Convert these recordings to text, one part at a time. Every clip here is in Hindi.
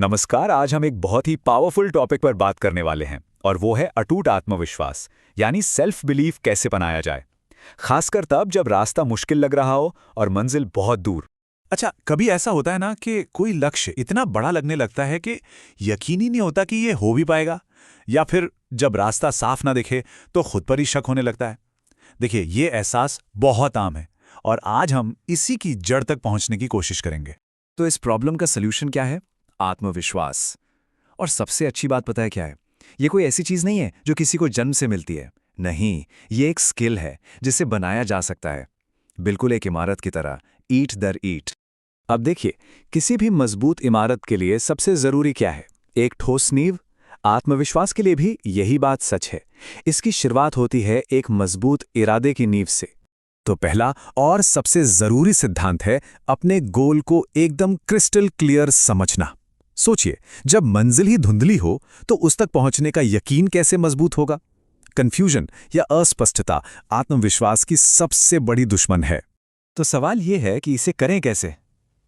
नमस्कार। आज हम एक बहुत ही पावरफुल टॉपिक पर बात करने वाले हैं और वो है अटूट आत्मविश्वास, यानी सेल्फ बिलीफ कैसे बनाया जाए, खासकर तब जब रास्ता मुश्किल लग रहा हो और मंजिल बहुत दूर। अच्छा, कभी ऐसा होता है ना कि कोई लक्ष्य इतना बड़ा लगने लगता है कि यकीन ही नहीं होता कि ये हो भी पाएगा, या फिर जब रास्ता साफ ना दिखे तो खुद पर ही शक होने लगता है। देखिए, ये एहसास बहुत आम है और आज हम इसी की जड़ तक पहुंचने की कोशिश करेंगे। तो इस प्रॉब्लम का सलूशन क्या है? आत्मविश्वास। और सबसे अच्छी बात पता है क्या है? ये कोई ऐसी चीज नहीं है जो किसी को जन्म से मिलती है। नहीं, ये एक स्किल है जिसे बनाया जा सकता है, बिल्कुल एक इमारत की तरह, ईंट दर ईंट। अब देखिए, किसी भी मजबूत इमारत के लिए सबसे जरूरी क्या है? एक ठोस नींव। आत्मविश्वास के लिए भी यही बात सच है। इसकी शुरुआत होती है एक मजबूत इरादे की नींव से। तो पहला और सबसे जरूरी सिद्धांत है अपने गोल को एकदम क्रिस्टल क्लियर समझना। सोचिए, जब मंजिल ही धुंधली हो तो उस तक पहुंचने का यकीन कैसे मजबूत होगा? कंफ्यूजन या अस्पष्टता आत्मविश्वास की सबसे बड़ी दुश्मन है। तो सवाल यह है कि इसे करें कैसे?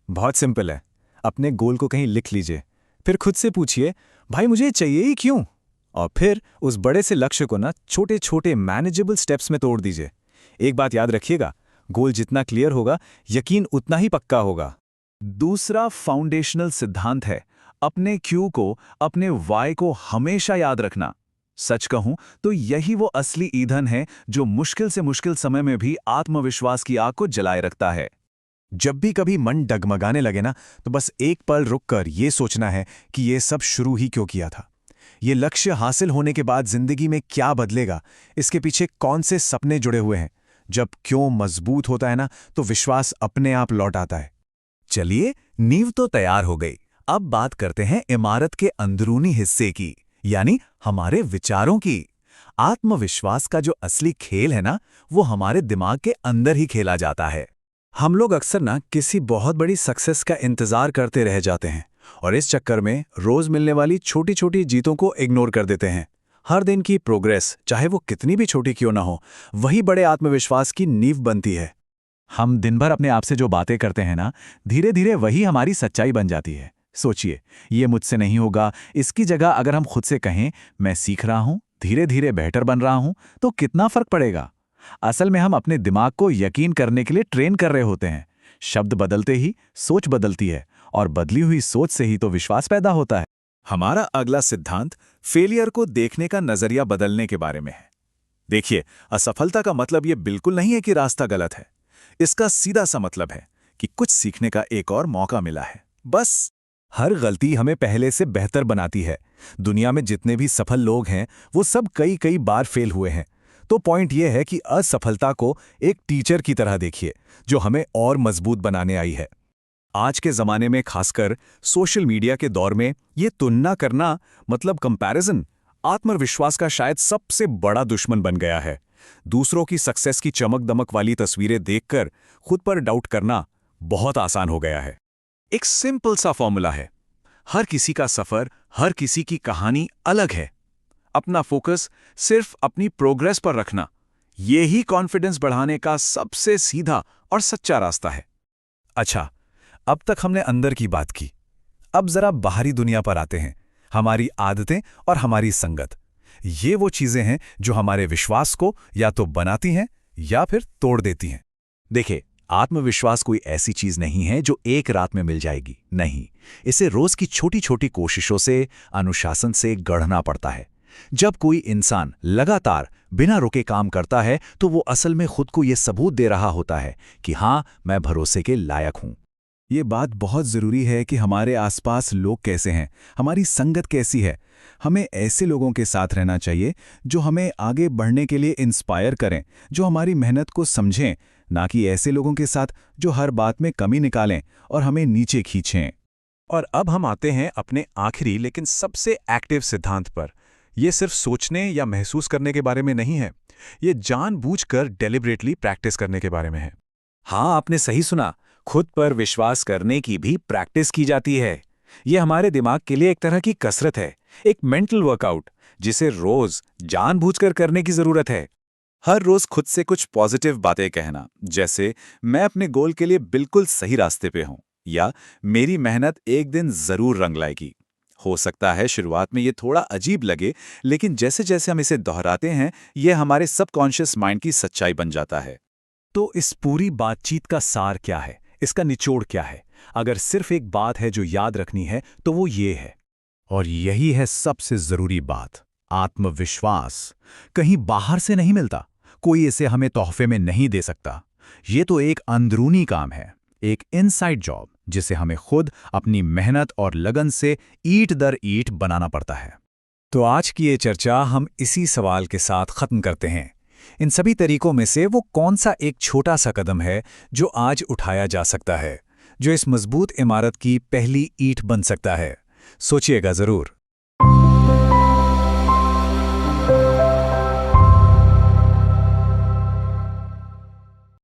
बहुत सिंपल है। अपने गोल को कहीं लिख लीजिए, फिर खुद से पूछिए, भाई मुझे चाहिए ही क्यों? और फिर उस बड़े से लक्ष्य को छोटे छोटे मैनेजेबल स्टेप्स में तोड़ दीजिए। एक बात याद रखिएगा, गोल जितना क्लियर होगा, यकीन उतना ही पक्का होगा। दूसरा फाउंडेशनल सिद्धांत है अपने क्यू को, अपने वाई को हमेशा याद रखना। सच कहूं तो यही वो असली ईंधन है जो मुश्किल से मुश्किल समय में भी आत्मविश्वास की आग को जलाए रखता है। जब भी कभी मन डगमगाने लगे ना, तो बस एक पल रुककर ये सोचना है कि ये सब शुरू ही क्यों किया था। ये लक्ष्य हासिल होने के बाद जिंदगी में क्या बदलेगा, इसके पीछे कौन से सपने जुड़े हुए हैं। जब क्यों मजबूत होता है ना, तो विश्वास अपने आप लौट आता है। चलिए, नींव तो तैयार हो गई। अब बात करते हैं इमारत के अंदरूनी हिस्से की, यानी हमारे विचारों की। आत्मविश्वास का जो असली खेल है ना, वो हमारे दिमाग के अंदर ही खेला जाता है। हम लोग अक्सर किसी बहुत बड़ी सक्सेस का इंतजार करते रह जाते हैं और इस चक्कर में रोज मिलने वाली छोटी छोटी जीतों को इग्नोर कर देते हैं। हर दिन की प्रोग्रेस, चाहे वो कितनी भी छोटी क्यों ना हो, वही बड़े आत्मविश्वास की नींव बनती है। हम दिन भर अपने आप से जो बातें करते हैं ना, धीरे धीरे वही हमारी सच्चाई बन जाती है। सोचिए, ये मुझसे नहीं होगा, इसकी जगह अगर हम खुद से कहें, मैं सीख रहा हूं, धीरे धीरे बेहतर बन रहा हूं, तो कितना फर्क पड़ेगा। असल में हम अपने दिमाग को यकीन करने के लिए ट्रेन कर रहे होते हैं। शब्द बदलते ही सोच बदलती है और बदली हुई सोच से ही तो विश्वास पैदा होता है। हमारा अगला सिद्धांत फेलियर को देखने का नजरिया बदलने के बारे में है। देखिए, असफलता का मतलब यह बिल्कुल नहीं है कि रास्ता गलत है। इसका सीधा सा मतलब है कि कुछ सीखने का एक और मौका मिला है। बस हर गलती हमें पहले से बेहतर बनाती है। दुनिया में जितने भी सफल लोग हैं, वो सब कई कई बार फेल हुए हैं। तो पॉइंट यह है कि असफलता को एक टीचर की तरह देखिए, जो हमें और मजबूत बनाने आई है। आज के ज़माने में, खासकर सोशल मीडिया के दौर में, ये तुलना करना, मतलब कंपैरिजन, आत्मविश्वास का शायद सबसे बड़ा दुश्मन बन गया है। दूसरों की सक्सेस की चमक दमक वाली तस्वीरें देखकर खुद पर डाउट करना बहुत आसान हो गया है। एक सिंपल सा फॉर्मूला है, हर किसी का सफर, हर किसी की कहानी अलग है। अपना फोकस सिर्फ अपनी प्रोग्रेस पर रखना, यही कॉन्फिडेंस बढ़ाने का सबसे सीधा और सच्चा रास्ता है। अच्छा, अब तक हमने अंदर की बात की। अब जरा बाहरी दुनिया पर आते हैं। हमारी आदतें और हमारी संगत, ये वो चीजें हैं जो हमारे विश्वास को या तो बनाती हैं या फिर तोड़ देती हैं। देखिए, आत्मविश्वास कोई ऐसी चीज नहीं है जो एक रात में मिल जाएगी। नहीं, इसे रोज की छोटी छोटी कोशिशों से, अनुशासन से गढ़ना पड़ता है। जब कोई इंसान लगातार बिना रुके काम करता है, तो वो असल में खुद को यह सबूत दे रहा होता है कि हां, मैं भरोसे के लायक हूं। ये बात बहुत जरूरी है कि हमारे आसपास लोग कैसे हैं, हमारी संगत कैसी है। हमें ऐसे लोगों के साथ रहना चाहिए जो हमें आगे बढ़ने के लिए इंस्पायर करें, जो हमारी मेहनत को समझें, ना कि ऐसे लोगों के साथ जो हर बात में कमी निकालें और हमें नीचे खींचें। और अब हम आते हैं अपने आखिरी लेकिन सबसे एक्टिव सिद्धांत पर। यह सिर्फ सोचने या महसूस करने के बारे में नहीं है, ये जानबूझकर डेलिबरेटली प्रैक्टिस करने के बारे में है। हाँ, आपने सही सुना, खुद पर विश्वास करने की भी प्रैक्टिस की जाती है। यह हमारे दिमाग के लिए एक तरह की कसरत है, एक मेंटल वर्कआउट, जिसे रोज जानबूझकर करने की जरूरत है। हर रोज खुद से कुछ पॉजिटिव बातें कहना, जैसे मैं अपने गोल के लिए बिल्कुल सही रास्ते पे हूं, या मेरी मेहनत एक दिन जरूर रंग लाएगी। हो सकता है शुरुआत में ये थोड़ा अजीब लगे, लेकिन जैसे जैसे हम इसे दोहराते हैं ये हमारे सबकॉन्शियस माइंड की सच्चाई बन जाता है। तो इस पूरी बातचीत का सार क्या है, इसका निचोड़ क्या है? अगर सिर्फ एक बात है जो याद रखनी है तो वो ये है, और यही है सबसे जरूरी बात, आत्मविश्वास कहीं बाहर से नहीं मिलता, कोई इसे हमें तोहफे में नहीं दे सकता। ये तो एक अंदरूनी काम है, एक इनसाइड जॉब जिसे हमें खुद अपनी मेहनत और लगन से ईंट दर ईंट बनाना पड़ता है। तो आज की ये चर्चा हम इसी सवाल के साथ खत्म करते हैं। इन सभी तरीकों में से वो कौन सा एक छोटा सा कदम है जो आज उठाया जा सकता है, जो इस मजबूत इमारत की पहली ईंट बन सकता है? सोचिएगा जरूर।